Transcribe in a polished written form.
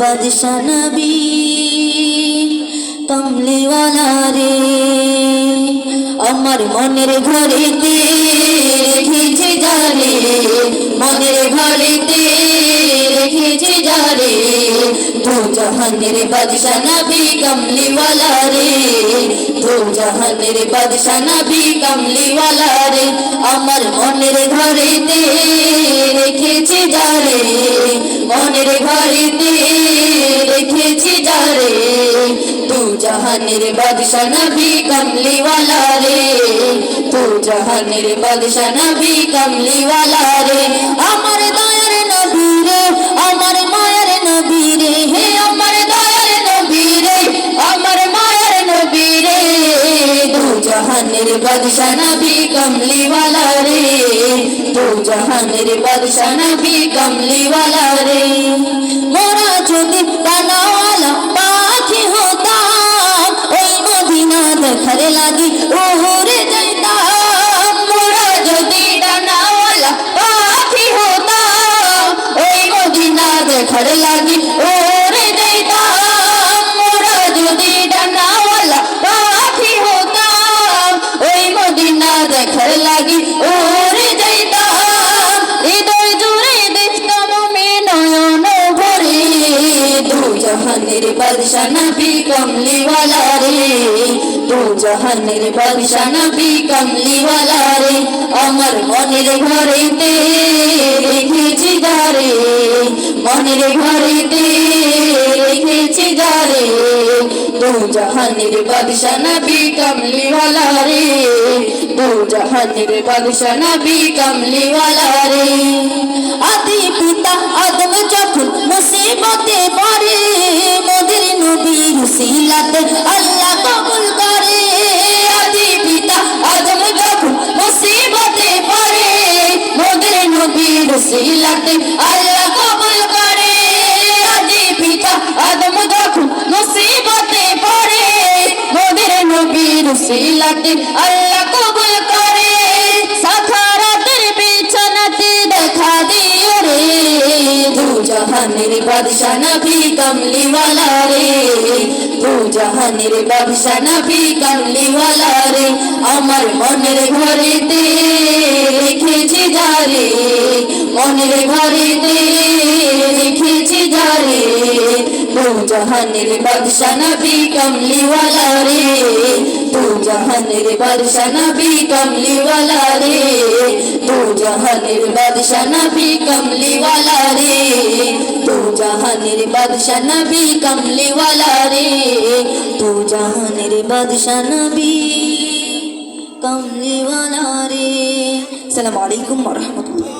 বাদশা নবী কমলিওয়ালা রে আমার মনের ঘরেতে রেখেছে যারে মনের ঘরেতে রেখেছে যারে দু জাহানের বাদশা নবী কমলিওয়ালা রে দু জাহানের বাদশা নবী কমলিওয়ালা রে আমার মনের ঘরেতে রেখেছে যারে মনের ঘরেতে রেখেছে যারে দু জাহানের বাদশা নবী কমলিওয়ালা রে দু জাহানের বাদশা নবী কমলিওয়ালা রে আমার দয়ার নবী রে আমার মায়ের নবী রে হে আমার দয়ার নবী রে আমার মায়ের নবী রে দু জাহানের বাদশা নবী কমলিওয়ালা রে দু জাহানের বাদশা নবী কমলিওয়ালা রে মোরা যদি ডানাওয়ালা পাখি হতাম ওই মদিনা দেখার লাগি উড়ে যাইতাম মোরা যদি ডানাওয়ালা পাখি হতাম ওই মদিনা দেখার লাগি উড়ে যাইতাম মোরা যদি ডানাওয়ালা পাখি হতাম ওই মদিনা দেখার লাগি উড়ে যাইতাম হৃদয় জুড়ে দেখতাম আমি নয়ন ভরে দু জাহানের বাদশা নবী কমলিওয়ালা রে দু জাহানের বাদশা নবী কমলিওয়ালা রে আমার মনের ঘরেতে রেখেছি যারে মনের ঘরেতে রেখেছি যারে দু জাহানের বাদশা নবী কমলিওয়ালা রে দু জাহানের বাদশা নবী কমলিওয়ালা রে আদি পিতা আদম যখন মুসিবতে পড়ে মোদের নবীর উসিলাতে আল্লাহ কবুল করে আদি পিতা আদম যখন মুসিবতে পড়ে মোদের নবীর উসিলাতে আল্লাহ কবুল করে আদি পিতা আদম যখন মুসিবতে পড়ে মোদের নবীর উসিলাতে আল্লাহ কবুল করে সাখারাতের বিছানাতে দেখা দিও রে দু জাহানের বাদশা নবী কমলিওয়ালা রে দু জাহানের বাদশা নবী কমলিওয়ালা রে আমার মনের ঘরেতে রেখেছি যারে মনের ঘরেতে রেখেছি যারে দু জাহানের বাদশা নবী কমলিওয়ালা রে দু জাহানের বাদশা নবী কমলিওয়ালা রে দু জাহানের বাদশা নবী কমলিওয়ালা রে দু জাহানের বাদশা নবী কমলিওয়ালা রে দু জাহানের বাদশা নবী কমলিওয়ালা রে। আসসালামু আলাইকুম ওয়া রাহমাতুল্লাহ।